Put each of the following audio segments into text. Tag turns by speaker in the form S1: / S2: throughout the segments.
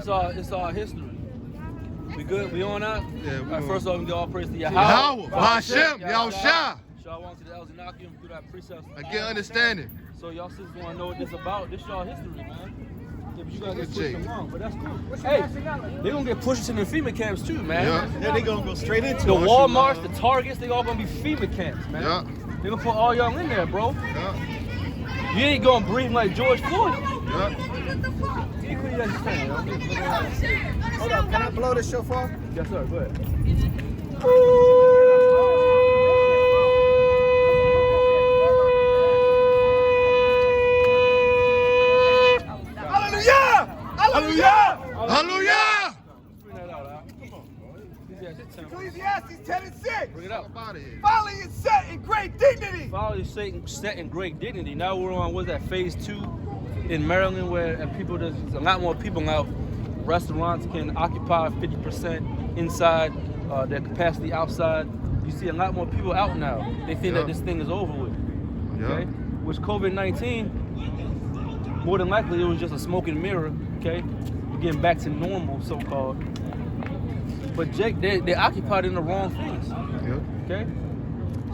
S1: it's our history. We good? We on that?
S2: Yeah,
S1: All right, first off, we give all praise to
S2: Yahweh,
S1: Yahweh.
S2: Hashem, Yahushua.
S1: Shalom to the elders and Akim through that precept.
S2: I get understanding.
S1: So y'all sisters want to know what this about? This y'all history, man. Yeah, but you gotta get pushed
S2: Jake.
S1: along, but that's cool. Hey, they gonna get pushed in the FEMA camps too, man.
S2: Yeah,
S3: they gonna go straight into
S1: the Walmarts, the Targets, they all gonna be FEMA camps, man.
S2: Yeah.
S1: They gonna put all y'all in there, bro.
S2: Yeah.
S1: You ain't gonna breathe like George Floyd.
S2: Yeah.
S3: Hold up, can I blow this shofar?
S1: Yes, sir. Go ahead.
S3: Hallelujah! Hallelujah!
S2: Hallelujah!
S1: Bring that out, Come on.
S3: Ecclesiastes 10:6.
S1: Bring it out.
S3: Folly is set in great dignity.
S1: Folly is set in great dignity. Now we're on, what's that, phase 2 in Maryland, where there's a lot more people out. Restaurants can occupy 50% inside, their capacity outside. You see a lot more people out now. They think that this thing is over with. Okay? Which COVID-19, more than likely, it was just a smoke and mirror. Okay? We're getting back to normal, so-called. But Jake, they're occupied in the wrong things. Okay?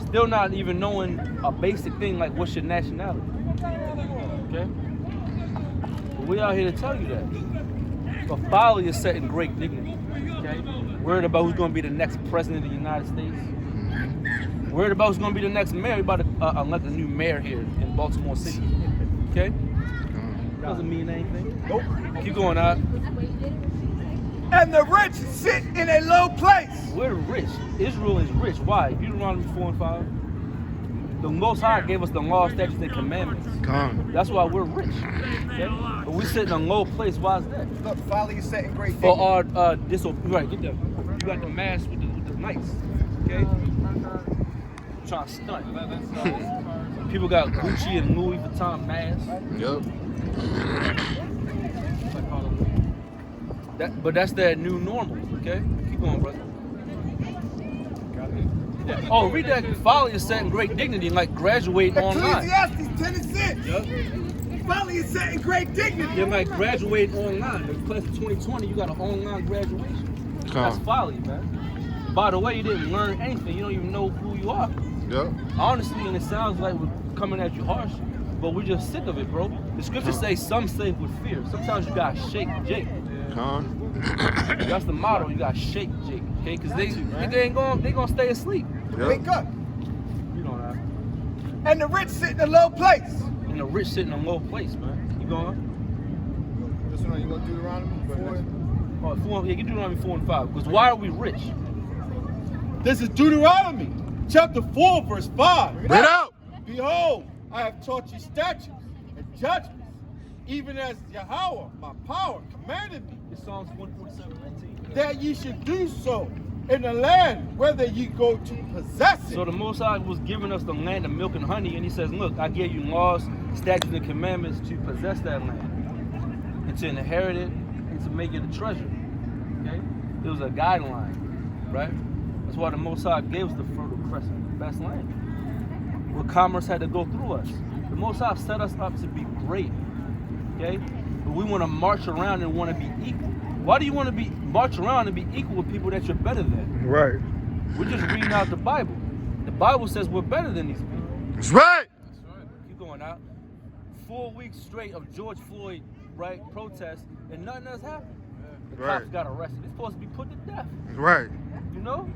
S1: Still not even knowing a basic thing like what's your nationality. Okay? But we out here to tell you that. But folly is set in great dignity. Okay? Worried about who's going to be the next president of the United States. Worried about who's going to be the next mayor. We're about to elect a new mayor here in Baltimore City. Okay? Doesn't mean anything.
S3: Nope.
S1: Keep going out.
S3: And the rich sit in a low place.
S1: We're rich. Israel is rich. Why? Deuteronomy 4 and 5. The Most High gave us the law, statutes, and commandments. That's why we're rich. Okay? But we sit in a low place. Why is that?
S3: Look, folly is set in great
S1: For
S3: dignity.
S1: our disobedience. Right, get that. You got the mask with the knights. Okay? Trying to stunt. People got Gucci and Louis Vuitton masks.
S2: Yep.
S1: But that's their new normal, okay? Keep going, brother. Oh, read that. Folly is set in great dignity, like graduating online.
S3: Ecclesiastes 10:6.
S1: Yep.
S3: Folly is set in great dignity.
S1: You're like graduating online. The class of 2020, you got an online graduation. That's folly, man. By the way, you didn't learn anything. You don't even know who you are.
S2: Yep.
S1: Honestly, and it sounds like we're coming at you harsh, but we're just sick of it, bro. The scriptures say some save with fear. Sometimes you gotta shake Jake. That's the motto. You gotta shake Jake, okay? Because they gonna stay asleep.
S3: Wake up.
S1: You know that.
S3: And the rich sit in a low place.
S1: And the rich sit in a low place, man. You going?
S3: This one, you gonna do Deuteronomy 4?
S1: Oh, yeah, get Deuteronomy 4 and 5. Because why are we rich?
S4: This is Deuteronomy chapter 4, verse 5.
S2: Read out.
S4: Behold, I have taught you statutes and judgments, even as Yahweh, my power, commanded me,
S1: It's Psalms 147:19.
S4: that ye should do so in the land whether ye go to possess it.
S1: So the Most High was giving us the land of milk and honey, and he says, look, I gave you laws, statutes, and commandments to possess that land, and to inherit it, and to make it a treasure. Okay? It was a guideline, right? That's why the Most High gave us the Fertile Crescent, the best land, where commerce had to go through us. The Most High set us up to be great, okay? But we want to march around and want to be equal. Why do you want to march around and be equal with people that you're better than?
S2: Right.
S1: We're just reading out the Bible. The Bible says we're better than these people.
S2: That's right.
S1: Keep going out. 4 weeks straight of George Floyd, right, protests, and nothing else happened. The cops got arrested. They're supposed to be put to death.
S2: Right.
S1: You know?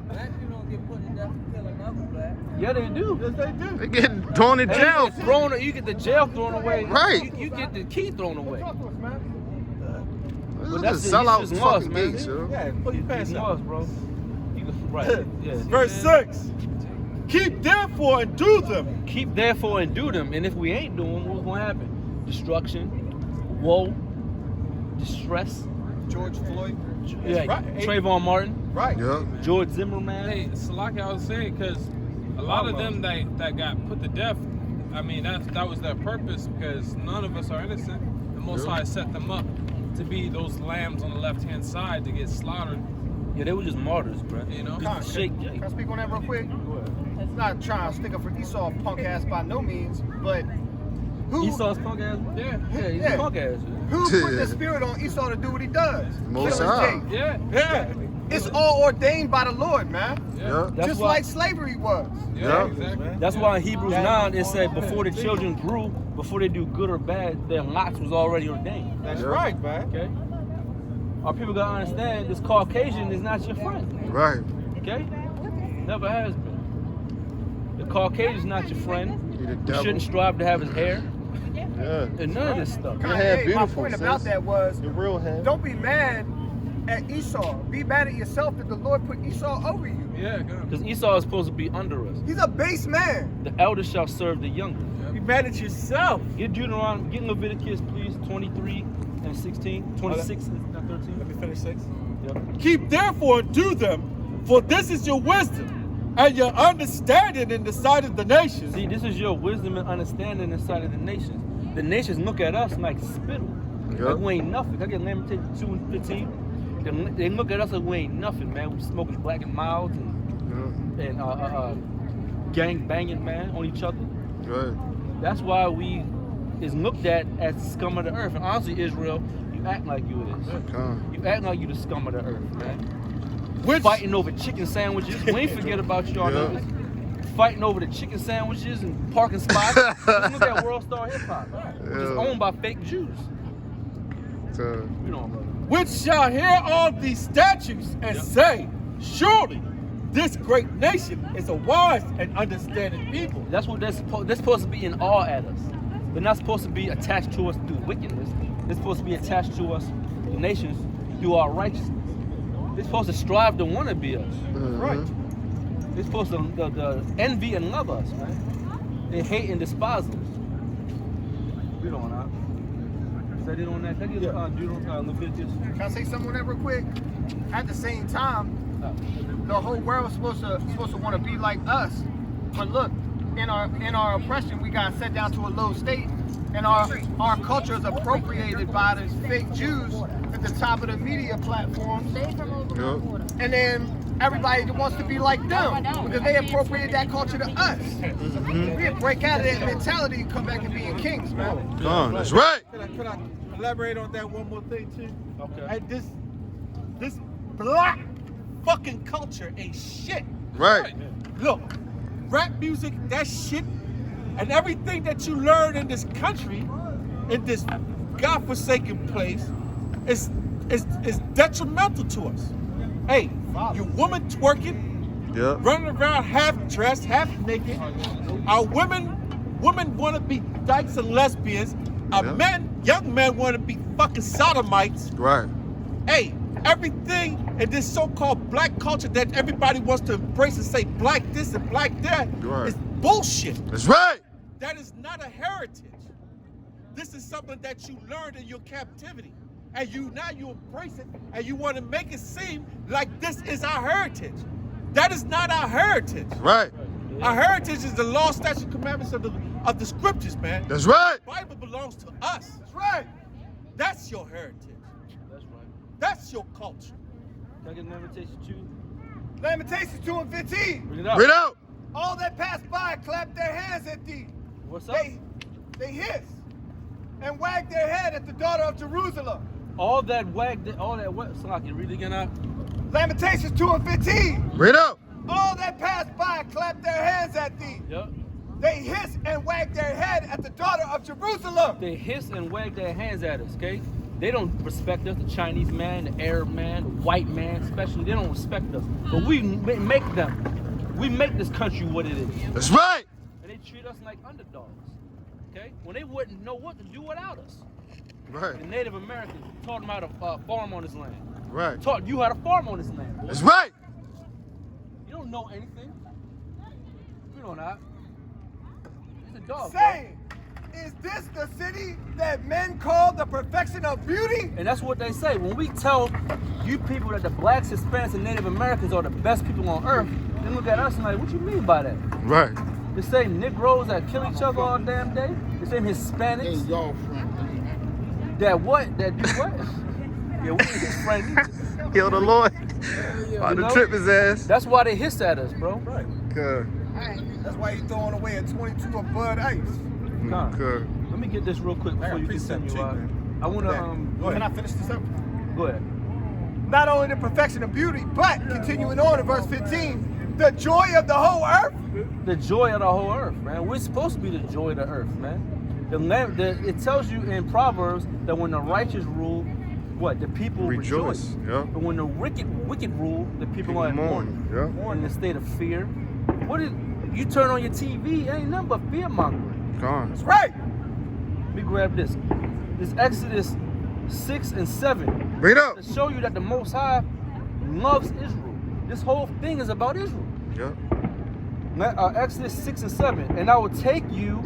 S5: Black people don't get put to death for killing another black.
S1: Yeah, they do.
S4: Yes, they do.
S2: They getting thrown in jail.
S1: You get the jail thrown away.
S2: Right.
S1: You get the key thrown away.
S2: This
S1: that's
S2: is
S1: the
S2: a sellout
S1: Eastern laws,
S2: fucking
S1: man.
S2: geeks, yo.
S4: Yeah, put your pants
S1: It's
S4: up.
S1: laws, bro. Right. Yeah.
S4: Verse 6. Keep therefore and do them.
S1: Keep therefore and do them. And if we ain't doing, what's going to happen? Destruction, woe, distress.
S3: George Floyd.
S1: Yeah,
S4: right.
S1: Trayvon Martin,
S4: Right.
S2: Yep.
S1: George Zimmerman.
S6: Hey, Salaki, I was saying, because a lot of them that got put to death, I mean, that was their purpose, because none of us are innocent. The Most High set them up to be those lambs on the left-hand side to get slaughtered.
S1: Yeah, they were just martyrs, bro.
S6: You know?
S1: Just to shake Jake.
S3: Can I speak on that real quick? Not trying to stick up for Esau punk ass by no means, but Who,
S1: Esau's punk ass.
S6: Yeah.
S1: Yeah, he's
S3: Yeah.
S1: a punk ass.
S3: who put the spirit on Esau to do what he does?
S2: Most
S3: Kill his
S2: High.
S3: Jake.
S6: Yeah.
S3: Yeah. It's all ordained by the Lord, man.
S2: Yeah.
S1: That's
S3: Just
S1: why,
S3: like slavery was.
S6: Yeah.
S2: Yeah.
S6: Exactly.
S1: That's why in Hebrews 9 it said before the children grew, before they do good or bad, their lots was already ordained.
S4: That's
S2: Yeah.
S4: right, man.
S1: Okay? Our people gotta understand this Caucasian is not your friend.
S2: Right.
S1: Okay? Never has been. The Caucasian is not your friend.
S2: He the
S1: You
S2: devil.
S1: shouldn't strive to have his hair
S2: Yeah.
S1: and none of this stuff.
S2: Your hair
S3: Kanye, my
S2: beautiful,
S3: point
S2: sis.
S3: about that was,
S2: Your real hair.
S3: don't be mad at Esau. Be mad at yourself that the Lord put Esau over you.
S6: Yeah. Good.
S1: Because Esau is supposed to be under us.
S3: He's a base man.
S1: The elder shall serve the younger.
S4: Be mad at yourself.
S1: Get Deuteronomy, get Leviticus, please, 23 and 16. 26 and 13.
S4: Let me finish 6.
S1: Yep.
S4: Keep therefore and do them, for this is your wisdom and your understanding in the sight of the nations.
S1: See, this is your wisdom and understanding inside of the nations. The nations look at us like spittle.
S2: Yep.
S1: Like we ain't nothing. I get Lamentations 2 and 15. They look at us like we ain't nothing, man. We smoking black and mild and gang banging, man, on each other.
S2: Right.
S1: That's why we is looked at as the scum of the earth. And honestly, Israel, you act like you it is.
S2: Come.
S1: You act like you the scum of the earth, man.
S4: Which
S1: Fighting over chicken sandwiches. We ain't forget about y'all
S2: Yeah.
S1: niggas. Fighting over the chicken sandwiches and parking spots. Just look at World Star Hip Hop, which is
S2: Yeah.
S1: owned by fake Jews.
S2: So,
S1: You know, brother.
S4: which shall hear all these statutes and
S1: Yep.
S4: say, surely this great nation is a wise and understanding people.
S1: That's what they're supposed to be in awe at us. They're not supposed to be attached to us through wickedness. They're supposed to be attached to us, the nations, through our righteousness. They're supposed to strive to want to be us.
S4: Right.
S1: They're supposed to envy and love us, man. They hate and despise us. We don't know. Is that it on that? Can I get Leviticus?
S3: Can I say something on that real quick? At the same time, the whole world is supposed to want to be like us. But look, in our oppression, we got set down to a low state, and our culture is appropriated by the fake Jews at the top of the media platforms,
S2: Yep.
S3: and then everybody wants to be like them because they appropriated that culture to us. We had to break out of that mentality and come back and being kings, man.
S2: Come. That's right.
S4: Can I elaborate on that one more thing too?
S1: Okay.
S4: And this black fucking culture ain't shit.
S2: Right.
S4: Look, rap music, that shit, and everything that you learn in this country, in this godforsaken place, is detrimental to us. Hey, you woman twerking,
S2: Yep.
S4: running around half dressed, half naked. Our women want to be dykes and lesbians. Our
S2: Yeah.
S4: young men want to be fucking sodomites.
S2: Right.
S4: Hey, everything in this so-called black culture that everybody wants to embrace and say black this and black that
S2: Right.
S4: is bullshit.
S2: That's right.
S4: That is not a heritage. This is something that you learned in your captivity. And now you embrace it and you want to make it seem like this is our heritage. That is not our heritage.
S2: Right.
S4: Our heritage is the law, statutes, commandments of the scriptures, man.
S2: That's right.
S4: The Bible belongs to us. That's right. That's your heritage.
S1: That's right.
S4: That's your culture.
S1: Can I get Lamentations 2?
S3: Lamentations 2 and 15.
S1: Bring it up.
S2: Read out.
S3: All that pass by clap their hands at thee.
S1: What's up?
S3: They hiss and wag their head at the daughter of Jerusalem.
S1: All that what? Salaki, read it again out.
S3: Lamentations 2 and 15.
S2: Read out.
S3: All that pass by clap their hands at thee.
S1: Yep.
S3: They hiss and wag their head at the daughter of Jerusalem.
S1: They hiss and wag their hands at us, okay? They don't respect us, the Chinese man, the Arab man, the white man especially, they don't respect us. But we make them. We make this country what it is.
S2: That's right.
S1: And they treat us like underdogs, okay? When they wouldn't know what to do without us.
S2: Right.
S1: The Native Americans taught them how to farm on this land.
S2: Right.
S1: Taught you how to farm on this land. Boy.
S2: That's right.
S1: You don't know anything. You know not. It's a dog. bro.
S3: Saying, is this the city that men call the perfection of beauty?
S1: And that's what they say. When we tell you people that the blacks, Hispanics, and Native Americans are the best people on earth, they look at us and like, what you mean by that?
S2: Right.
S1: The same Negroes that kill each other all damn day? The same Hispanics that what? That do what? Yeah, we ain't his friend.
S2: Kill the Lord. About
S1: You
S2: to
S1: know?
S2: trip his ass.
S1: That's why they hiss at us, bro. Right.
S2: Good.
S3: That's why he's throwing away a 22 of Bud Ice.
S1: Con.
S2: Good.
S1: Let me get this real quick before you
S4: precept
S1: continue.
S4: check, man.
S1: I want to
S4: Go
S3: Can I
S4: ahead.
S3: finish this up?
S1: go ahead.
S3: Not only the perfection of beauty, but continuing on in verse 15, the joy of the whole earth.
S1: The joy of the whole earth, man. We're supposed to be the joy of the earth, man. It tells you in Proverbs that when the righteous rule, what the people rejoice.
S2: Yeah.
S1: But when the wicked rule, the people are in mourning.
S2: Yeah.
S1: In a state of fear. What is you turn on your TV? It ain't nothing but fear mongering.
S2: Con.
S3: That's right.
S1: Let me grab this. This Exodus 6 and 7
S2: Read up.
S1: to show you that the Most High loves Israel. This whole thing is about Israel.
S2: Yeah.
S1: Exodus 6 and 7. And I will take you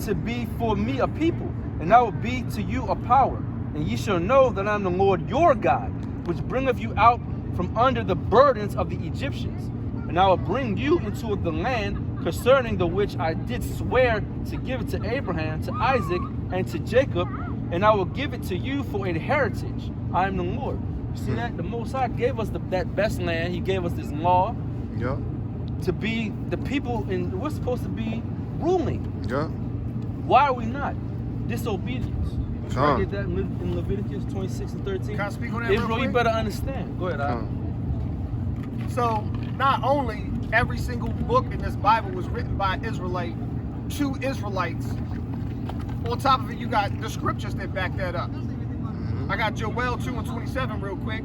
S1: to be for me a people, and I will be to you a power. And ye shall know that I am the Lord your God, which bringeth you out from under the burdens of the Egyptians. And I will bring you into the land concerning the which I did swear to give it to Abraham, to Isaac, and to Jacob, and I will give it to you for a heritage. I am the Lord. You see that? The Most High gave us that best land. He gave us this law
S2: Yeah.
S1: to be the people, and we're supposed to be ruling.
S2: Yeah.
S1: Why are we not? Disobedience.
S2: Huh.
S1: I get that in Leviticus 26 and 13.
S3: Can I speak on that real
S1: Israel, you
S3: quick?
S1: better understand. Go ahead, Al.
S3: So not only every single book in this Bible was written by Israelite to Israelites, on top of it you got the scriptures that back that up. I got Joel 2 and 27 real quick.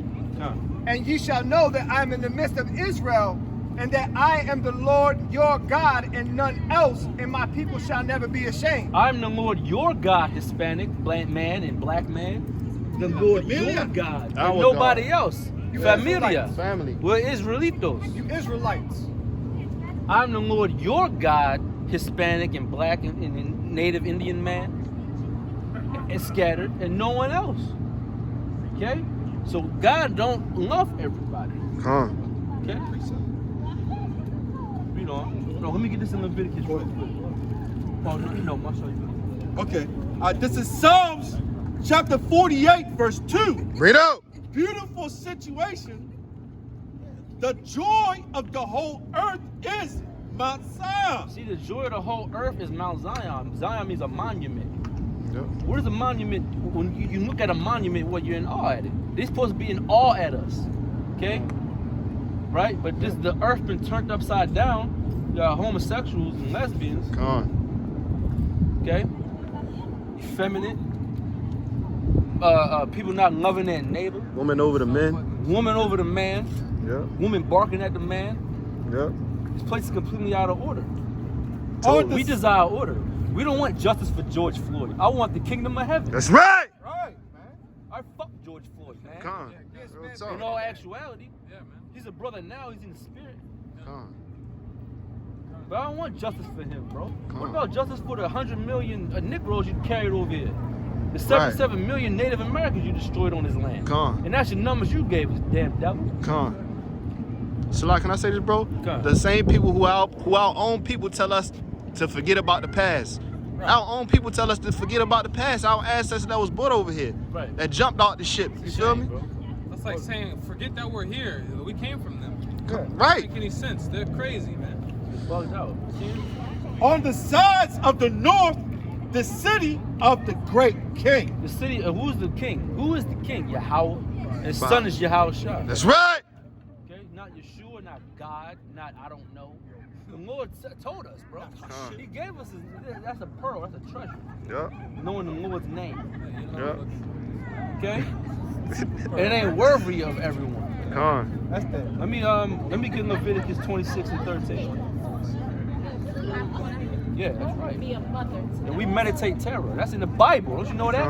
S3: And ye shall know that I am in the midst of Israel, and that I am the Lord your God and none else, and my people shall never be ashamed.
S1: I'm the Lord your God, Hispanic, black man, and black man. The Lord your God,
S2: Our
S1: and nobody
S2: God.
S1: else.
S3: You
S1: Familia.
S3: Israelites.
S2: Family.
S1: We're Israelitos.
S3: You Israelites.
S1: I'm the Lord your God, Hispanic and black and native Indian man, and scattered, and no one else. Okay? So God don't love everybody.
S2: Con.
S1: Okay? Read on. No, let me get this in Leviticus real quick. Oh, no, I'll show you.
S4: Okay. This is Psalms chapter 48, verse 2.
S2: Read up.
S4: Beautiful situation. The joy of the whole earth is Mount Zion.
S1: See, the joy of the whole earth is Mount Zion. Zion means a monument.
S2: Yeah.
S1: What is a monument? When you look at a monument, what you're in awe at it. They're supposed to be in awe at us. Okay? Right? But this the earth been turned upside down. You got homosexuals and lesbians.
S2: Con.
S1: Okay? Effeminate. People not loving their neighbor.
S2: Woman over the men.
S1: Woman over the man.
S2: Yeah.
S1: Woman barking at the man.
S2: Yeah.
S1: This place is completely out of order.
S2: Totally.
S1: We desire order. We don't want justice for George Floyd. I want the kingdom of heaven.
S2: That's right.
S4: Right, man.
S1: I fuck George Floyd, man.
S2: Con. Real talk.
S1: In all actuality,
S6: Yeah, man.
S1: he's a brother now. He's in the spirit.
S2: Con.
S1: But I don't want justice for him, bro.
S2: Come
S1: What
S2: on.
S1: about justice for the 100 million Negroes you carried over here? The 77 million Native Americans you destroyed on this land.
S2: Con.
S1: And that's the numbers you gave us, damn devil.
S2: Con. So like, can I say this, bro?
S1: Con.
S2: The same people who our own people tell us to forget about the past. Our own people tell us to forget about the past. Our ancestors that was born over here.
S1: Right.
S2: That jumped out the ship. You feel me?
S1: Bro.
S6: That's like saying, forget that we're here. We came from them.
S2: Right.
S6: Doesn't make any sense. They're crazy, man.
S1: It's bugged out. See?
S4: On the sides of the north, the city of the great king.
S1: The city, who's the king? Who is the king? Yahweh. And his
S2: Wow.
S1: son is Yahweh Shah.
S2: That's right.
S1: Okay, not Yeshua, not God, not I don't know. The Lord told us, bro.
S2: Con.
S1: He gave us that's a pearl, that's a treasure.
S2: Yeah.
S1: Knowing the Lord's name.
S2: Yeah.
S1: Okay? It ain't worthy of everyone.
S2: Con.
S4: That's that.
S1: Let me get Leviticus 26 and 13. Yeah, that's right.
S7: Be a mother.
S1: And we meditate terror. That's in the Bible. Don't you know that?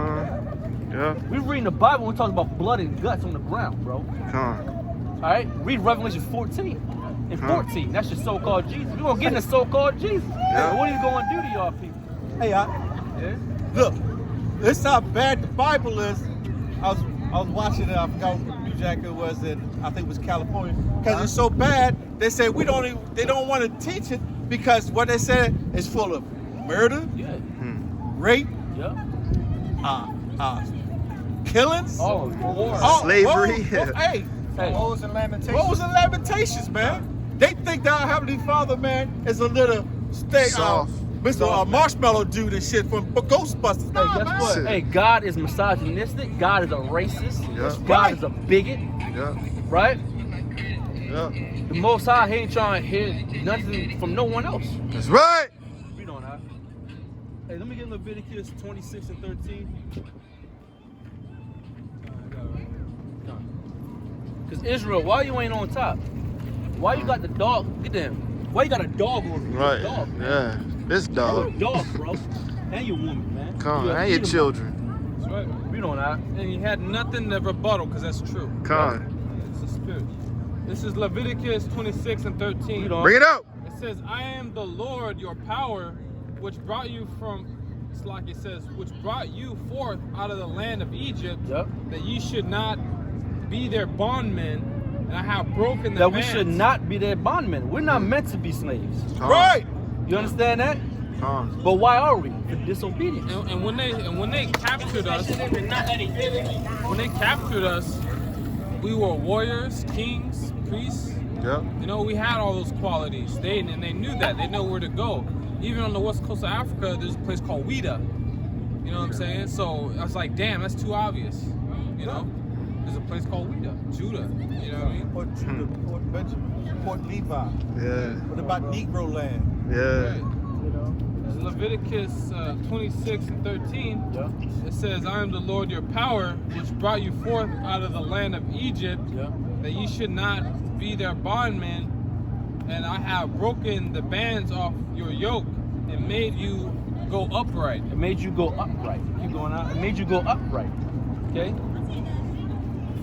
S2: Yeah.
S1: We reading the Bible and talking about blood and guts on the ground, bro.
S2: Con.
S1: All right? Read Revelation 14 and 14. That's your so-called Jesus. We're going to get in the so-called Jesus.
S2: Yeah.
S1: What are you going to do to y'all people?
S4: Hey,
S1: Yeah?
S4: look, this is how bad the Bible is. I was watching it. I forgot what New Jack it was in. I think it was California. Because it's so bad, they say they don't want to teach it because what they said is full of murder,
S1: Yeah.
S4: rape,
S1: Yeah.
S4: killings,
S1: Oh, war.
S2: Slavery.
S4: Hey,
S1: Hey.
S3: Woes and lamentations.
S4: what was the Lamentations, man? They think that our Heavenly Father, man, is a little
S2: Soft.
S4: Mr. Marshmallow dude and shit from Ghostbusters.
S1: Hey, guess what?
S2: Shit.
S1: Hey, God is misogynistic. God is a racist.
S2: Yeah.
S1: God is a bigot.
S2: Yeah.
S1: Right?
S2: Yeah.
S1: The Most High ain't trying to hear nothing from no one else.
S2: That's right.
S1: Read on that. Hey, let me get Leviticus 26 and 13. Because Israel, why you ain't on top? Why you got the dog? Get them. Why you got a dog over you?
S2: Right.
S1: Dog, man.
S2: Yeah. This
S1: You're a
S2: dog.
S1: dog, bro. And your woman, man.
S2: Come
S1: You
S2: on.
S1: a
S2: And your
S1: freedom
S2: children.
S6: That's right.
S1: dog. Read on that.
S6: And he had nothing to rebuttal because that's true.
S2: Come on.
S6: It's the spirit. This is Leviticus 26 and 13.
S1: Read on.
S2: Bring it out.
S6: It says, I am the Lord, your power, which brought you from, it's like it says, which brought you forth out of the land of Egypt,
S1: Yep.
S6: that ye should not be their bondmen, and I have broken the
S1: That we
S6: bands.
S1: should not be their bondmen. We're not meant to be slaves.
S2: Come on.
S4: Right.
S1: You understand that?
S2: Come on.
S1: But why are we? For disobedience.
S6: And when they captured us, we were warriors, kings, priests.
S2: Yep.
S6: You know, we had all those qualities. They knew that. They know where to go. Even on the west coast of Africa, there's a place called Ouida. You know what I'm saying? So I was like, damn, that's too obvious. You know, there's a place called Ouida, Judah. You know what I mean?
S4: Port Judah, Port Benjamin, Port Levi.
S2: Yeah.
S4: What about Negro land?
S2: Yeah.
S1: You know?
S6: In Leviticus 26 and 13,
S1: Yeah.
S6: it says, I am the Lord your power, which brought you forth out of the land of Egypt,
S1: Yeah.
S6: that ye should not be their bondmen, and I have broken the bands off your yoke and made you go upright.
S1: It made you go upright. Keep going out. It made you go upright. Okay?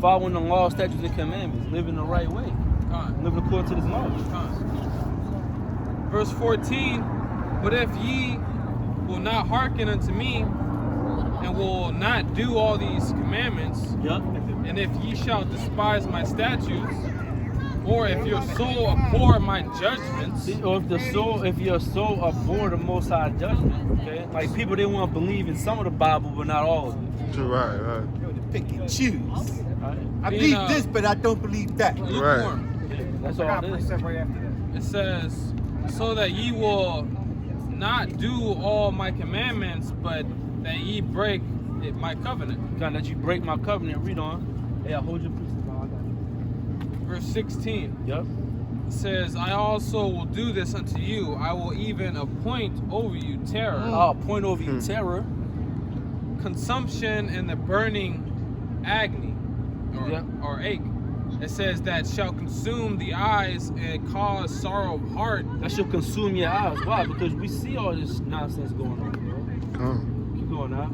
S1: Following the law, statutes, and commandments. Living the right way.
S6: Con,
S1: Living according to this knowledge.
S6: con. Verse 14, but if ye will not hearken unto me, and will not do all these commandments,
S1: Yep.
S6: and if ye shall despise my statutes, or if your soul abhor my judgments,
S1: See, or if your soul abhor the Most High judgment, okay? Like people, they want to believe in some of the Bible, but not all of it.
S2: Right. Right.
S4: You know, to pick and choose.
S1: Right?
S4: I
S6: Being,
S4: believe this, but I don't believe that.
S6: lukewarm.
S1: Yeah, that's
S3: I
S1: all
S3: got
S1: it
S3: a
S1: is.
S3: precept right after that.
S6: It says, so that ye will not do all my commandments, but that ye break my covenant.
S1: God, that you break my covenant. Read on. Hey, I hold your precept. Oh, I got
S6: Verse 16.
S1: it. Yep.
S6: It says, I also will do this unto you. I will even appoint over you terror,
S1: I'll point over you terror.
S6: consumption, and the burning agony
S1: Yeah.
S6: or ache. It says that shall consume the eyes and cause sorrow of heart.
S1: That should consume your eyes. Why? Because we see all this nonsense going on, bro.
S2: Come
S1: Keep going now.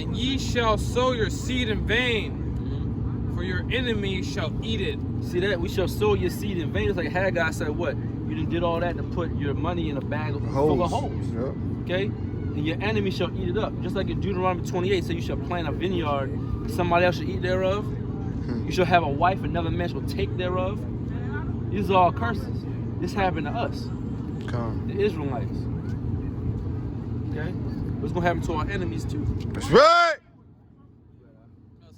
S6: And ye shall sow your seed in vain, for your enemy shall eat it.
S1: See that? We shall sow your seed in vain. It's like Haggai said, what? You done did all that to put your money in a bag full of holes.
S2: Yep.
S1: Okay? And your enemy shall eat it up. Just like in Deuteronomy 28 says you shall plant a vineyard, somebody else shall eat thereof. You shall have a wife, another man shall take thereof. These are all curses. This happened to us,
S2: Come.
S1: the Israelites. Okay? What's gonna happen to our enemies too?
S2: That's right.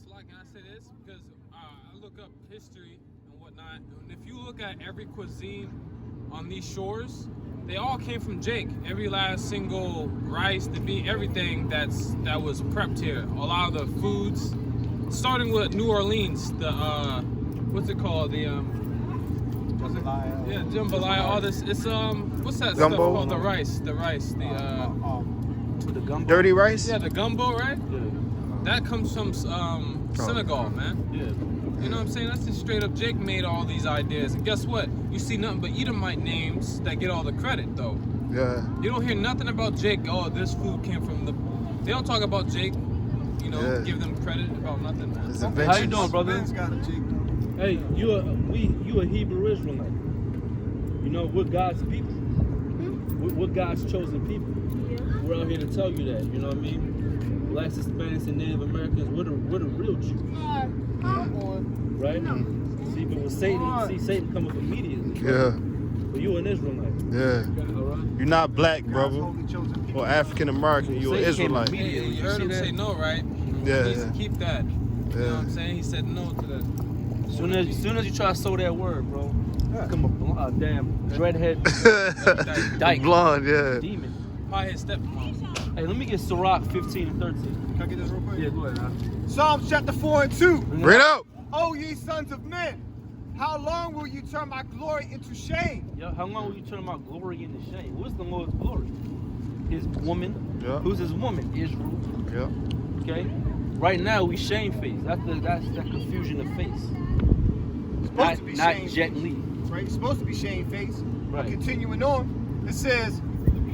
S6: Slack, can I say this? Because I look up history and whatnot. And if you look at every cuisine on these shores, they all came from Jake. Every last single rice, the meat, everything that was prepped here. A lot of the foods, starting with New Orleans, the what's it called? The
S4: Jambalaya.
S6: yeah, jambalaya. All this. It's what's that
S2: Gumbo?
S6: stuff called? The rice.
S1: To the gumbo.
S2: Dirty rice.
S6: Yeah, the gumbo, right?
S1: Yeah.
S6: That comes from Senegal, man.
S1: Yeah.
S6: You know what I'm saying? That's just straight up Jake made all these ideas. And guess what? You see nothing but Edomite names that get all the credit, though.
S2: Yeah.
S6: You don't hear nothing about Jake. Oh, this food came from the. They don't talk about Jake. You know,
S2: Yeah.
S6: give them credit about nothing, man.
S2: His
S1: How you
S2: inventions.
S1: doing, brother?
S3: Ben's got a jig.
S1: Hey, you a Hebrew Israelite. You know, we're God's people. We're God's chosen people. We're out here to tell you that. You know what I mean? Blacks, Hispanics, and Native Americans, we're the real Jews, right? See, but with Satan, Satan come up immediately.
S2: Yeah.
S1: But you an Israelite,
S2: Yeah.
S1: all right?
S2: You're not black,
S3: God's
S2: brother.
S3: holy chosen people.
S2: Or African American. You're an
S1: Satan came
S2: Israelite.
S1: immediately.
S6: Hey, you heard
S1: see
S6: him
S1: that?
S6: say no, right?
S2: Yeah,
S6: He needs
S2: yeah.
S6: to keep that. You know what
S2: Yeah.
S6: I'm saying? He said no to that.
S1: Soon as you try to sow that word, bro, come a damn dreadhead dyke.
S2: Blonde, yeah.
S1: demon.
S6: probably his stepmom.
S1: Hey, let me get Sirach 15 and 13.
S3: Can I get this real quick?
S1: Yeah, go ahead, man.
S3: Psalms chapter 4 and 2.
S2: Bring it up.
S3: O ye sons of men, how long will you turn my glory into shame?
S1: Yo, how long will you turn my glory into shame? What's the Lord's glory? His woman.
S2: Yeah.
S1: Who's his woman? Israel.
S2: Yeah.
S1: Okay. Right now we shame-faced. That's that confusion of face.
S3: It's supposed
S1: Not,
S3: to be
S1: not
S3: shame.
S1: Jet Li.
S3: Right? It's supposed to be shame-faced.
S1: Right.
S3: Continuing on, it says,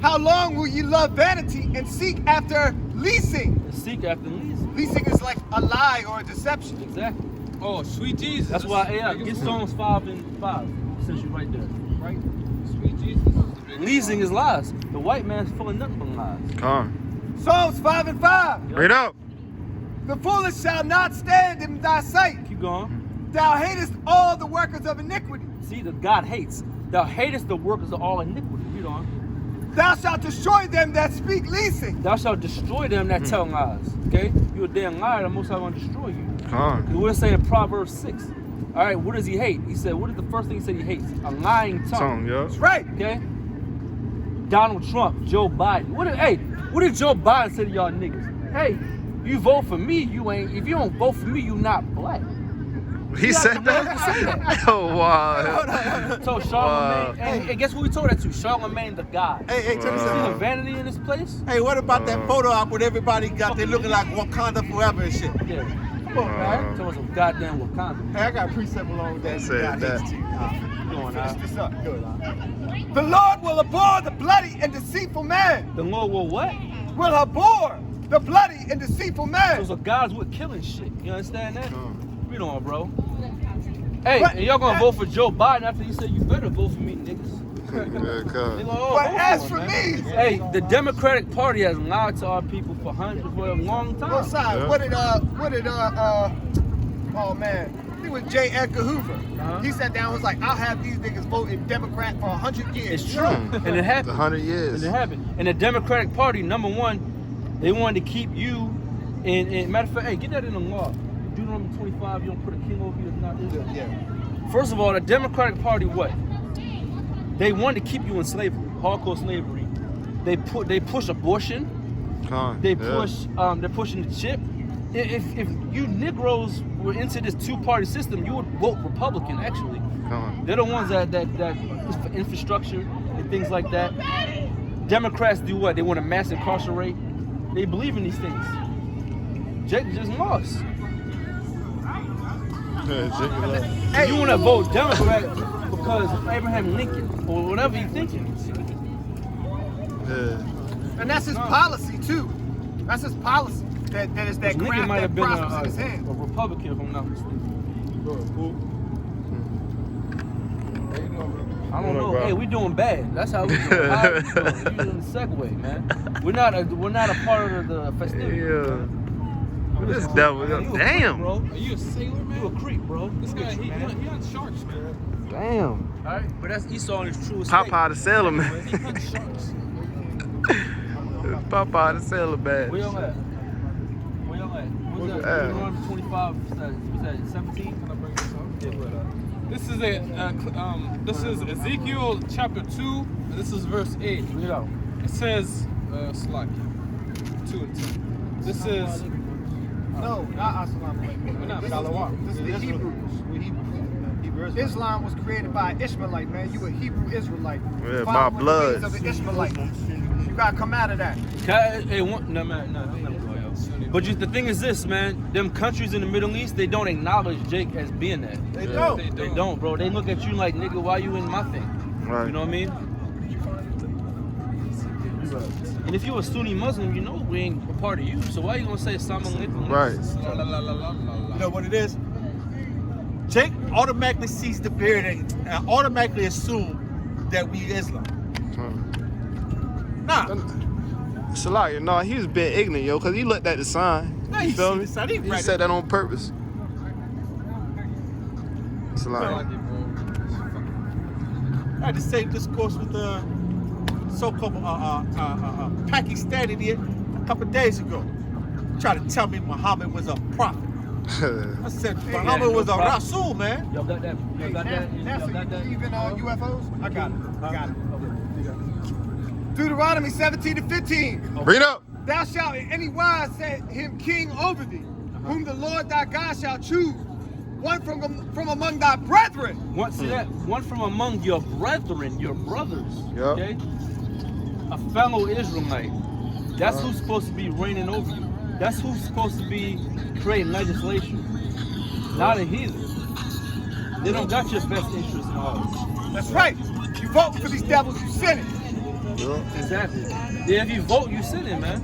S3: how long will you love vanity and seek after leasing?
S1: And seek after least.
S3: Leasing is like a lie or a deception.
S1: Exactly.
S6: Oh, sweet Jesus.
S1: That's why
S6: This is
S1: get
S6: the
S1: Psalms 5 and 5. Since you right there.
S3: Right?
S6: biggest- Sweet Jesus. This is the biggest
S1: Leasing
S6: one.
S1: is lies. The white man's full of nothing but lies.
S2: Come on.
S3: Psalms 5 and 5.
S2: Bring it up.
S3: The foolish shall not stand in thy sight.
S1: Keep going.
S3: Thou hatest all the workers of iniquity.
S1: See, the God hates. Thou hatest the workers of all iniquity. Read on.
S3: Thou shalt destroy them that speak leasing.
S1: Thou shalt destroy them that tell lies. Okay? You a damn liar, the Most High gonna destroy you.
S2: Come on.
S1: What does it say in Proverbs 6? All right, what does he hate? He said, what is the first thing he said he hates? A lying tongue.
S2: Tongue, yeah.
S3: That's right.
S1: Okay? Donald Trump, Joe Biden. What did Joe Biden say to y'all niggas? Hey, you vote for me, you ain't. If you don't vote for me, you not black.
S2: He
S1: got
S2: said
S1: the nerve to say
S2: that.
S1: that.
S2: Oh wow.
S1: So Charlemagne, and guess what we told that to? Charlemagne the God.
S4: Hey, check this
S1: See the
S4: out.
S1: vanity in this place?
S4: Hey, what about that photo op with everybody got they looking like Wakanda forever and shit?
S1: Yeah. Come on, man. Tell us some goddamn Wakanda.
S3: Hey, I got a precept along with that.
S2: Said
S3: God
S2: that.
S3: hates you.
S1: Going
S3: Finish
S1: on.
S3: this up. Good. The Lord will abhor the bloody and deceitful man.
S1: The Lord will what?
S3: Will abhor the bloody and deceitful man.
S1: So God's with killing shit. You understand that?
S2: Come
S1: Read on, bro. Hey,
S3: But-
S1: and y'all gonna vote for Joe Biden after he said you better vote for me, niggas.
S2: Yeah,
S1: They
S2: come.
S1: gonna all
S3: But
S1: vote
S3: as
S1: him,
S3: for
S1: man.
S3: me,
S1: Hey, the Democratic Party has lied to our people for a long time.
S3: both sides.
S2: Yeah.
S3: What did oh man, I think it was J. Edgar Hoover.
S1: Uh-huh.
S3: He sat down and was like, I'll have these niggas voting Democrat for 100 years.
S1: It's true, and it happened.
S2: 100
S1: And
S2: years.
S1: it happened. And the Democratic Party, number one, they wanted to keep you in matter of fact, hey, get that in the law. Deuteronomy 25, you don't put a king over you, it's not Israel.
S3: Yeah.
S1: First of all, the Democratic Party, what? They wanted to keep you in slavery, hardcore slavery. They push abortion.
S2: Come on.
S1: They
S2: Yeah.
S1: push. They're pushing the chip. If you Negroes were into this two-party system, you would vote Republican. Actually,
S2: Come on.
S1: they're the ones that push for infrastructure and things like that. Democrats do what? They want to mass incarcerate. They believe in these things. Jake just lost.
S2: Yeah,
S1: You want to vote Democrat because of Abraham Lincoln or whatever you're thinking.
S3: And that's his policy too. That's his policy. That is that
S1: Lincoln
S3: craft
S1: might
S3: that
S1: have been
S3: prospers in
S1: a
S3: his hand.
S1: Republican, if I'm not mistaken. I don't know.
S2: Bro.
S1: Hey, we doing bad. That's how we doing. How we doing? You doing the segue, man. We're not a part of the festivities.
S2: Yeah.
S1: We're
S2: This
S1: just-
S2: devil,
S1: You a creep,
S2: damn.
S1: bro.
S6: Are you a sailor, man?
S1: You a creep, bro.
S6: This guy, he hunts sharks, man.
S2: Damn.
S1: All right, but that's Esau in his truest state.
S2: Popeye the Sailor
S6: He
S2: Man.
S6: hunts sharks.
S2: Popeye the Sailor Man.
S1: Where y'all at? Where y'all at? What's that?
S2: Yeah.
S1: Deuteronomy 25. Was that 17?
S6: Can I bring this up?
S1: Yeah, go ahead.
S6: This is Ezekiel chapter 2, and this is verse 8.
S1: Read it out.
S6: It says, Slack 2 and 10. This is,
S3: No, not Assalamu alaikum.
S6: We're not
S3: This is-
S6: Shalom.
S3: This is the Hebrews. Islam was created by an Ishmaelite, man. You a Hebrew Israelite.
S2: Yeah, by
S3: Following the
S2: blood.
S3: ways of an Ishmaelite. You gotta come out of that.
S1: Hey, no, man, no, I'm not going out. But the thing is this, man. Them countries in the Middle East, they don't acknowledge Jake as being that.
S4: They
S2: Yeah.
S4: don't.
S1: They don't, bro. They look at you like, nigga, why you in my thing?
S2: Right.
S1: You know what I mean? And if you're a Sunni Muslim, you know we ain't a part of you. So why you gonna say Assalamu alaikum?
S2: Right.
S6: la la la la la la.
S4: You know what it is? Jake automatically sees the beard and automatically assume that we Islam. Nah.
S2: Salaya, no, he was being ignorant, yo, because he looked at the sign.
S4: Nah,
S2: You
S4: he
S2: feel
S4: see
S2: me?
S4: the sign, he
S2: He
S4: read
S2: said
S4: it.
S2: that on purpose.
S6: I
S2: Salaya.
S6: like it, bro.
S4: I had the same discourse with the so-called Pakistani here a couple days ago. Tried to tell me Muhammad was a prophet. I said
S1: yeah,
S4: Muhammad
S1: no
S4: was a
S1: prophet.
S4: Rasul, man.
S1: Y'all got that? Y'all got that?
S3: That's
S1: Y'all got that?
S3: you believe in UFOs? I got it. I got it. Deuteronomy 17:15.
S2: Read up.
S3: Thou shalt in any wise set him king over thee, whom the Lord thy God shall choose, one from among thy brethren.
S1: See that? One from among your brethren, your brothers.
S2: Yep.
S1: Okay? A fellow Israelite. That's who's supposed to be reigning over you. That's who's supposed to be creating legislation. Not a heathen. They don't got your best interest in heart.
S3: That's right. You vote for these devils, you sinning.
S2: Yeah.
S1: Exactly. Yeah, if you vote, you sinning, man.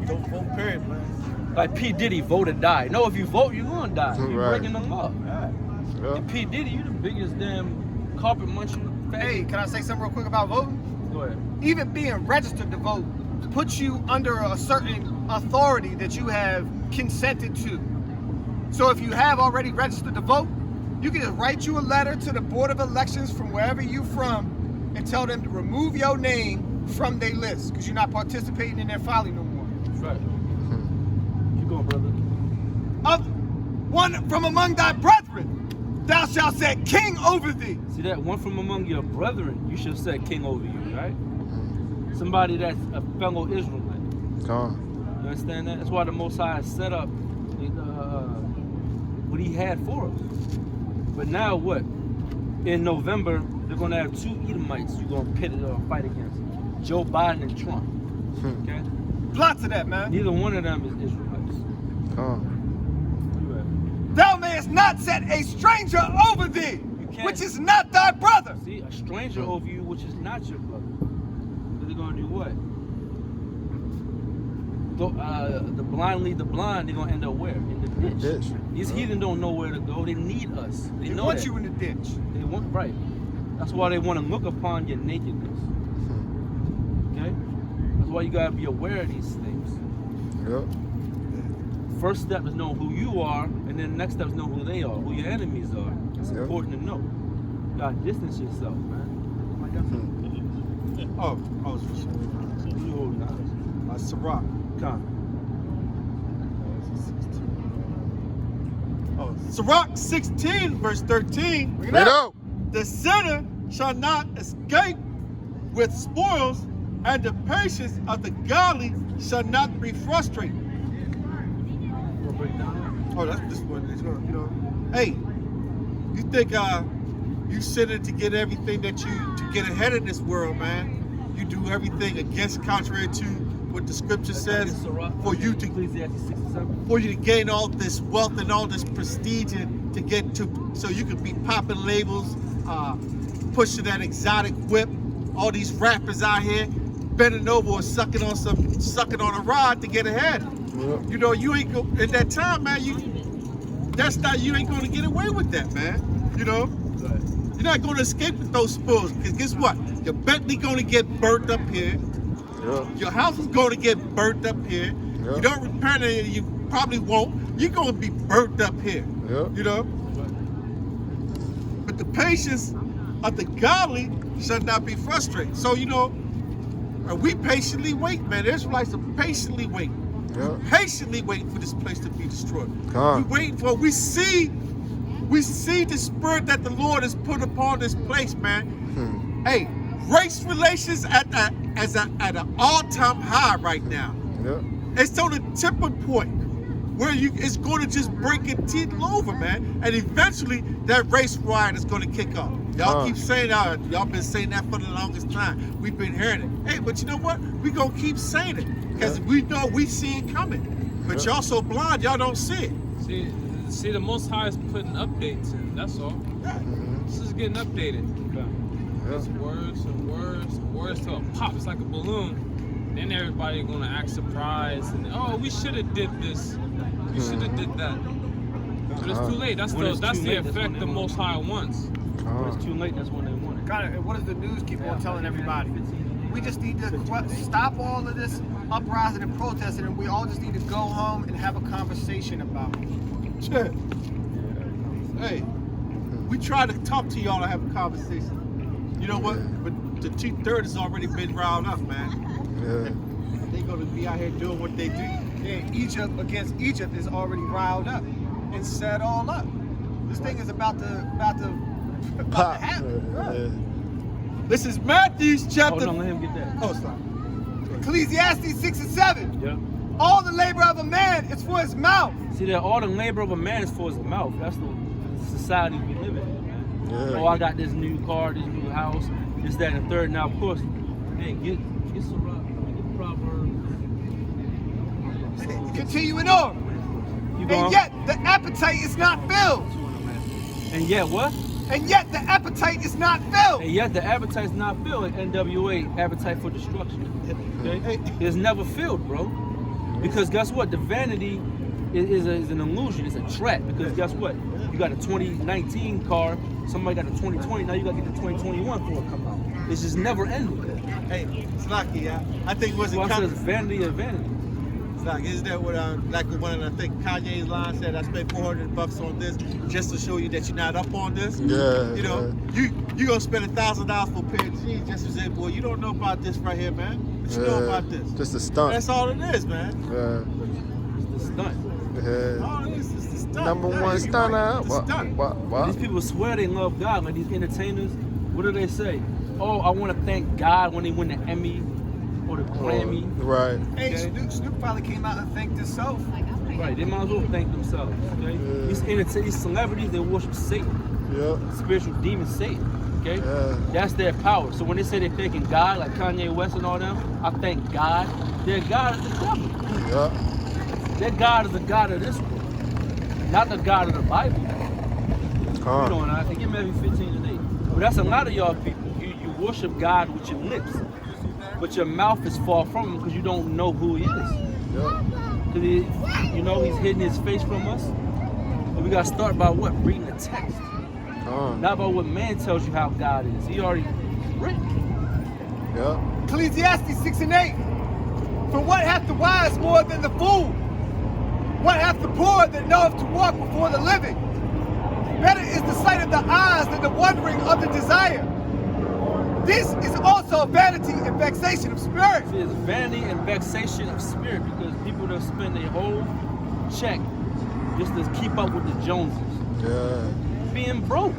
S4: Don't vote, period, man.
S1: Like P. Diddy, vote or die. No, if you vote, you're gonna die. You're
S2: Right.
S1: breaking the law.
S2: Yeah.
S1: And P. Diddy, you the biggest damn carpet munching faggot.
S3: Hey, can I say something real quick about voting?
S1: Go ahead.
S3: Even being registered to vote puts you under a certain authority that you have consented to. So if you have already registered to vote, you can just write you a letter to the Board of Elections from wherever you from and tell them to remove your name from their list because you're not participating in their filing no more.
S1: That's right. Keep going, brother.
S3: Of one from among thy brethren, thou shalt set king over thee.
S1: See that? One from among your brethren, you should set king over you, right? Somebody that's a fellow Israelite.
S2: Come
S1: You understand that? That's why the Most High set up what he had for us. But now what? In November, they're going to have two Edomites you're going to pit it or fight against. Joe Biden and Trump. Okay?
S3: Lots of that, man.
S1: Neither one of them is Israelites.
S2: Come.
S3: Thou mayest not set a stranger over thee,
S1: can't.
S3: which is not thy brother.
S1: See, a stranger over you, which is not your brother. They're going to do what? The blind lead the blind, they're going to end up where? In the ditch.
S2: Ditch.
S1: These heathen don't know where to go. They need us. They
S3: They
S1: know
S3: want
S1: that.
S3: you in the ditch.
S1: They want, right. That's why they want to look upon your nakedness. Okay? That's why you got to be aware of these things.
S2: Yep.
S1: First step is know who you are, and then the next step is know who they are, who your enemies are. It's
S2: Yep.
S1: important to know. You got to distance yourself, man.
S4: Oh, it's for sure.
S1: You holding on.
S4: Sirach.
S1: Come.
S4: Oh, Sirach 16, verse 13.
S2: Read up.
S4: The sinner shall not escape with spoils, and the patience of the godly shall not be frustrated. Oh, that's just what it's going to, you know. Hey, you think you sinning to get everything to get ahead in this world, man. You do everything against contrary to what the scripture says for you to
S1: Ecclesiastes 6 and 7.
S4: for you to gain all this wealth and all this prestige and to get to so you can be popping labels, pushing that exotic whip, all these rappers out here bending over or sucking on a rod to get ahead.
S2: Yep.
S4: You know, you ain't go at that time, man, you ain't gonna get away with that, man. You know?
S1: Right.
S4: You're not gonna escape with those spoils, because guess what? Your Bentley gonna get burnt up here.
S2: Yep.
S4: Your house is going to get burnt up here.
S2: Yep.
S4: You don't repair it, you probably won't. You're going to be burnt up here.
S2: Yep.
S4: You know? But the patience of the godly shall not be frustrated. So, you know, we patiently wait, man. The Israelites are patiently waiting.
S2: Yep.
S4: Patiently waiting for this place to be destroyed.
S2: Come.
S4: We waiting for, we see the spirit that the Lord has put upon this place, man. Hey, race relations at an all-time high right now.
S2: Yep.
S4: It's on a tipping point where it's going to just break and tickle over, man. And eventually, that race riot is going to kick off. Y'all keep saying that. Y'all been saying that for the longest time. We've been hearing it. Hey, but you know what? We going to keep saying it because we know we see it coming. But y'all so blind, y'all don't see it.
S6: See, the Most High is putting updates in. That's all.
S4: Yeah.
S6: This is getting updated. It's words and words and words till it pops like a balloon. Then everybody gonna act surprised and we should have did this. We should have did that. But it's too late. That's
S1: When it's
S6: the
S1: too late, that's when
S6: effect
S1: they
S6: the
S1: want
S6: Most
S1: it.
S6: High wants.
S1: When it's too late, that's when they want it.
S3: God, what does the news keep on telling everybody? We just need to stop all of this uprising and protesting, and we all just need to go home and have a conversation about it.
S4: Shit. Hey, we try to talk to y'all and have a conversation. You know what? But the 2/3 has already been riled up, man.
S2: Yeah.
S4: They gonna be out here doing what they do.
S3: Yeah, Egypt against Egypt is already riled up and set all up. This thing is about to
S2: Pop.
S3: happen.
S2: Yeah.
S4: This is Matthew
S1: Hold
S4: chapter.
S1: on, let him get that.
S4: Oh, sorry.
S3: Ecclesiastes 6 and 7.
S1: Yeah.
S3: All the labor of a man is for his mouth.
S1: See that all the labor of a man is for his mouth. That's the society we live in, man.
S2: Yeah.
S1: Oh, I got this new car, this new house, this, that, and the third. Now, of course, man, get some Proverbs.
S3: Continuing on.
S1: You
S3: And yet the appetite is not filled.
S1: And yet what?
S3: And yet the appetite is not filled.
S1: And yet the appetite's not filled. Like NWA, appetite for destruction. Okay? It's never filled, bro. Because guess what? The vanity is an illusion. It's a trap. Because guess what? You got a 2019 car. Somebody got a 2020. Now you got to get the 2021 before it come out. It's just never ending.
S4: Hey, Slocky, yeah. I think what's
S1: So I said
S4: it
S1: it's vanity of vanity.
S4: Like, isn't that what like one of I think Kanye's line said? I spent $400 on this just to show you that you're not up on this.
S2: Yeah,
S4: You know, you gonna spend $1,000 for a pair of jeans just to say, boy, you don't know about this right here, man. What you know about this?
S2: Just a stunt.
S4: That's all it is, man.
S1: It's the stunt.
S2: Yeah.
S4: All it is the stunt.
S2: Number
S4: Yeah,
S2: one
S4: you're
S2: stunner.
S4: right. The
S2: What?
S4: stunt.
S2: What?
S1: These people swear they love God. Like these entertainers, what do they say? Oh, I want to thank God when they win the Emmy or the Grammy.
S2: Right.
S3: Hey,
S1: Okay.
S3: Snoop probably came out and thanked himself.
S1: Right, they might as well thank themselves. Okay,
S2: Yeah.
S1: these celebrities, they worship Satan,
S2: Yep.
S1: spiritual demon Satan. Okay,
S2: Yeah.
S1: that's their power. So when they say they're thanking God, like Kanye West and all them, I thank God. Their God is the devil.
S2: Yep.
S1: Their God is the God of this world, not the God of the Bible. You know, and I think give Matthew 15 and 8. But that's a lot of y'all people. You worship God with your lips, but your mouth is far from Him because you don't know who He is.
S2: Yep.
S1: Because you know He's hidden His face from us. And we got to start by what? Reading the text. Not about what man tells you how God is. He already written.
S2: Yep.
S3: Ecclesiastes 6 and 8. For what hath the wise more than the fool? What hath the poor that knoweth to walk before the living? Better is the sight of the eyes than the wondering of the desire. This is also vanity and vexation of spirit.
S1: See, it's vanity and vexation of spirit because people that spend their whole check just to keep up with the Joneses.
S2: Yeah.
S1: Being broke.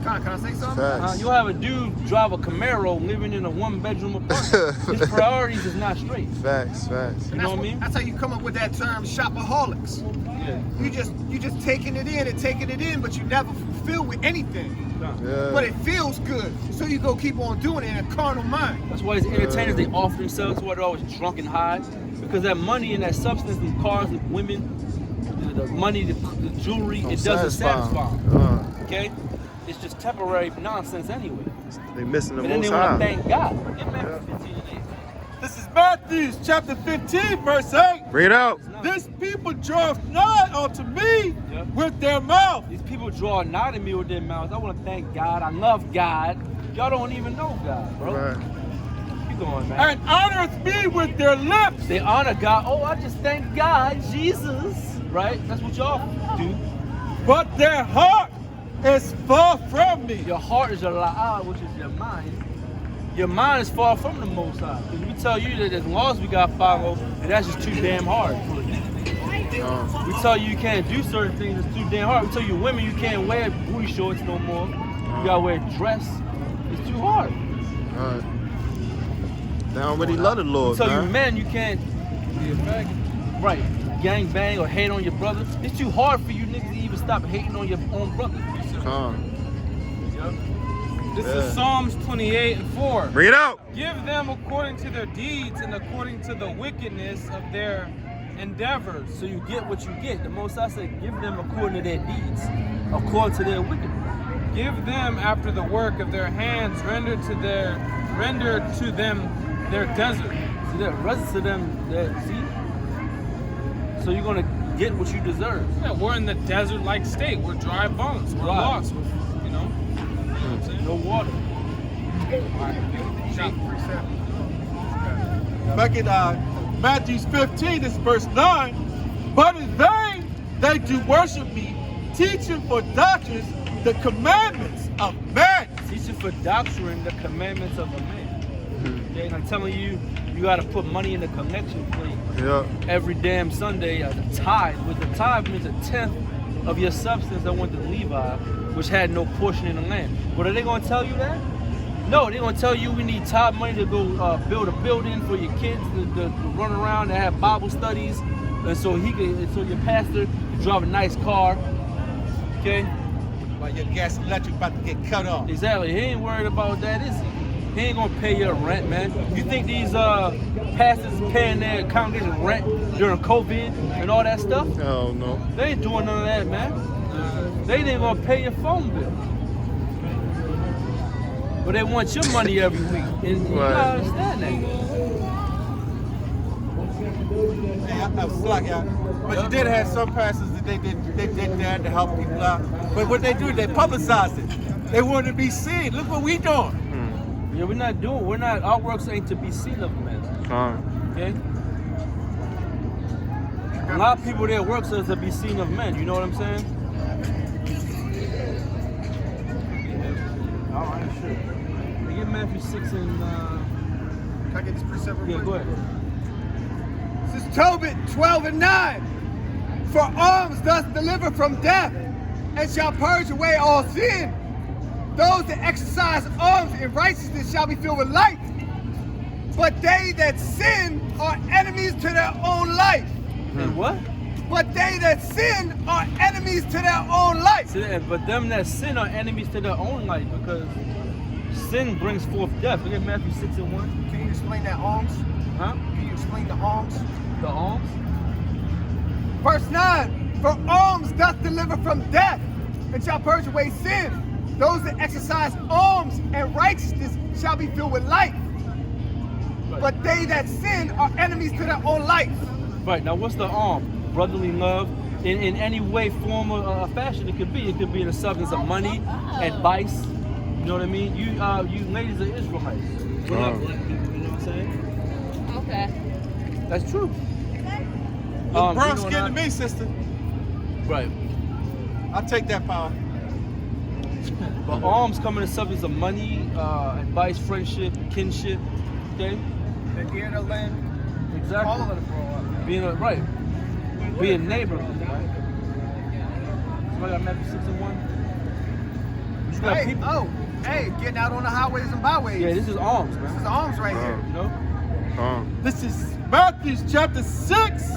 S3: Can I say something?
S2: Facts.
S1: You'll have a dude drive a Camaro living in a one-bedroom apartment. His priorities is not straight.
S2: Facts.
S1: You know what I mean?
S3: That's how you come up with that term shopaholics.
S1: Yeah.
S3: You just taking it in, but you never fulfill with anything.
S2: Yeah.
S3: But it feels good, so you go keep on doing it in a carnal mind.
S1: That's why these entertainers, they off themselves. That's why they're always drunk and high. Because that money and that substance, the cars, the women, the money, the jewelry, it doesn't satisfy them. Okay? It's just temporary nonsense anyway.
S2: They missing the
S1: And then
S2: most
S1: they want
S2: high.
S1: to thank God. Get Matthew 15 and 8.
S4: This is Matthew chapter 15, verse 8.
S2: Bring it out.
S4: This people draweth nigh unto me
S1: Yeah.
S4: with their mouth.
S1: These people draw nigh to me with their mouths. I want to thank God. I love God. Y'all don't even know God, bro.
S2: Right.
S1: Keep going, man.
S4: And honoreth me with their lips.
S1: They honor God. Oh, I just thank God, Jesus. Right? That's what y'all do.
S4: But their heart is far from me.
S1: Your heart is your la'ah, which is your mind. Your mind is far from the Most High. Because we tell you that as long as we got to follow, and that's just too damn hard. We tell you can't do certain things, it's too damn hard. We tell you women you can't wear booty shorts no more. You gotta wear a dress. It's too hard.
S2: Right. They already love the Lord,
S1: We tell you
S2: man.
S1: men you can't be a faggot. Right. Gang bang or hate on your brother. It's too hard for you niggas to even stop hating on your own brother.
S6: This
S2: Yeah.
S6: is Psalms 28 and 4.
S2: Bring it out.
S6: Give them according to their deeds and according to the wickedness of their endeavors.
S1: So you get what you get. The Most High said, give them according to their deeds, according to their wickedness.
S6: Give them after the work of their hands. Render to them their desert.
S1: See that? Rest to them that see. So you're gonna get what you deserve.
S6: Yeah, we're in the desert-like state. We're dry bones. We're
S1: Right.
S6: lost. You know what I'm saying?
S1: No water.
S4: Back in Matthew 15, this is verse 9. But in vain they do worship me, teaching for doctrines the commandments of man.
S1: Teaching for doctrine the commandments of a man. Okay, and I'm telling you, you gotta put money in the collection plate
S2: Yep.
S1: every damn Sunday as a tithe. Which the tithe means a tenth of your substance that went to Levi, which had no portion in the land. But are they gonna tell you that? No, they're gonna tell you we need top money to go build a building for your kids to run around and have Bible studies, and so your pastor can drive a nice car. Okay.
S4: While your gas and electric about to get cut off.
S1: Exactly. He ain't worried about that, is he? He ain't gonna pay your rent, man. You think these pastors is paying their congregation rent during COVID and all that stuff?
S2: Hell no.
S1: They ain't doing none of that, man. They ain't even gonna pay your phone bill. But they want your money every week. And you gotta understand that.
S4: Yeah, I was like, yeah. But you did have some pastors that they did that to help people out. But what they do, they publicize it. They want to be seen. Look what we doing.
S1: Yeah, our works ain't to be seen of men. Okay? A lot of people, their works is to be seen of men. You know what I'm saying? All right, sure. They get Matthew 6 and...
S3: Can I get this precept real
S1: Yeah,
S3: quick?
S1: go ahead.
S3: This is Tobit 12 and 9. For alms doth deliver from death, and shall purge away all sin. Those that exercise alms in righteousness shall be filled with light. But they that sin are enemies to their own life.
S1: And what?
S3: But they that sin are enemies to their own life.
S1: But them that sin are enemies to their own life, because sin brings forth death. Look at Matthew 6 and 1.
S3: Can you explain that alms?
S1: Huh?
S3: Can you explain the alms?
S1: The alms?
S3: Verse 9. For alms doth deliver from death, and shall purge away sin. Those that exercise alms and righteousness shall be filled with life.
S1: Right.
S3: But they that sin are enemies to their own life.
S1: Right, now what's the alm? Brotherly love. In any way, form, or fashion it could be. It could be in the substance of money, advice. You know what I mean? You ladies are Israelites. We're not black people, you know what I'm saying?
S7: Okay.
S1: That's true.
S4: Look brown
S1: you know
S4: skin to
S1: what
S4: me, sister.
S1: Right.
S4: I'll take that power.
S1: But alms come in the substance of money, advice, friendship, kinship. Okay?
S3: The ear to lend,
S1: Exactly.
S3: all of them grow up.
S1: Being being neighborly, right? Somebody got Matthew 6 and 1. You got
S3: Hey,
S1: people.
S3: getting out on the highways and byways.
S1: Yeah, this is alms,
S3: This
S1: man.
S3: is alms right here.
S1: You know?
S4: This is Matthew chapter 6,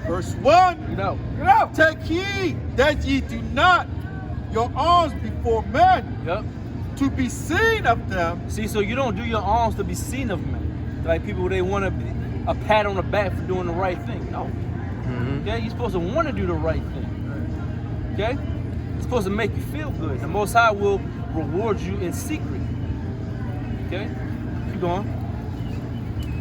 S4: verse 1.
S1: You know.
S3: Get out.
S4: Take heed that ye do not your alms before men
S1: Yep.
S4: to be seen of them.
S1: See, so you don't do your alms to be seen of men. Like people, they want a pat on the back for doing the right thing. No. Okay? You're supposed to want to do the right thing. Okay? It's supposed to make you feel good. The Most High will reward you in secret. Okay? Keep going.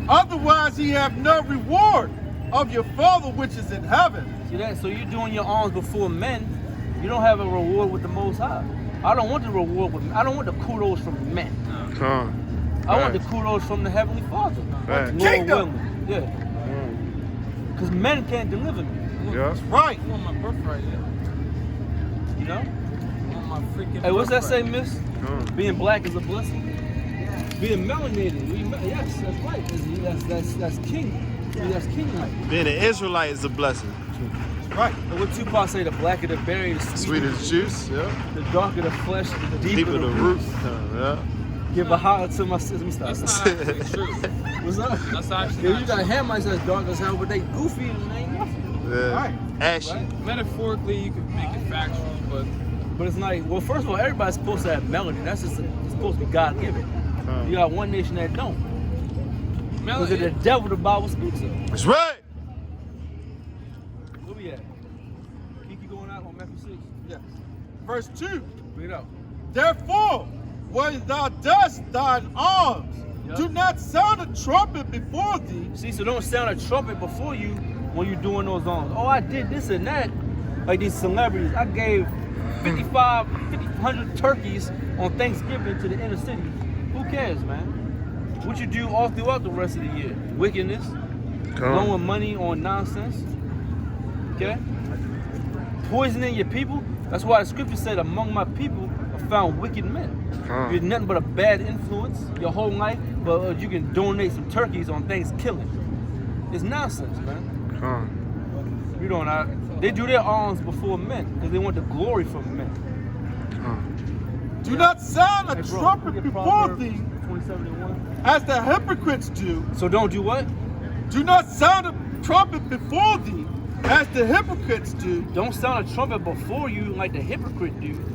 S4: Otherwise, ye have no reward of your Father which is in heaven.
S1: See that? So you're doing your alms before men. You don't have a reward with the Most High. I don't want the reward with. I don't want the kudos from men. I want the kudos from the Heavenly Father.
S2: Right.
S1: Lord
S3: Kingdom.
S1: willing. Yeah. Because men can't deliver me.
S2: Yeah.
S4: Right.
S6: I want my birthright, yeah.
S1: You know?
S6: I want my freaking
S1: Hey, what's that say,
S6: birthright.
S1: miss? Being black is a blessing. Being melanated. Yes, that's right. That's king. That's king-like.
S2: Being an Israelite is a blessing.
S4: Right.
S1: And what Tupac say, the blacker the berry, the
S2: Sweet as juice, yeah.
S1: the darker the flesh, the deeper
S2: Deeper
S1: the
S2: the
S1: root.
S2: root. Yeah.
S1: Give a holler to my sister.
S6: That's
S1: Stop.
S6: not actually true.
S1: What's up?
S6: That's actually
S1: Yeah,
S6: not
S1: you got
S6: true.
S1: Hamites that's dark as hell, but they goofy and they ain't nothing.
S2: Yeah.
S4: Right.
S2: Ashy.
S1: Right?
S6: Metaphorically, you could make it factual, but
S1: But it's like, well, first of all, everybody's supposed to have melanin. That's just it's supposed to be God given. You got one nation that don't. Because of the devil the Bible speaks of.
S2: That's right.
S1: Where we at? Keep going out on Matthew 6.
S4: Yes. Verse 2.
S1: Bring it out.
S4: Therefore, when thou dost thine alms,
S1: Yep.
S4: do not sound a trumpet before thee.
S1: See, so don't sound a trumpet before you when you're doing those songs. Oh, I did this and that. Like these celebrities. I gave 500 turkeys on Thanksgiving to the inner city. Who cares, man? What you do all throughout the rest of the year? Wickedness, blowing money on nonsense. Okay? Poisoning your people. That's why the scripture said, among my people are found wicked men. You're nothing but a bad influence your whole life, but you can donate some turkeys on Thanksgiving. It's nonsense, man. You know, they do their alms before men because they want the glory from men.
S4: Do not sound a
S1: Hey, bro,
S4: trumpet
S1: get
S4: before
S1: Proverbs
S4: thee,
S1: 27:1.
S4: as the hypocrites do.
S1: So don't do what?
S4: Do not sound a trumpet before thee, as the hypocrites do.
S1: Don't sound a trumpet before you like the hypocrite do.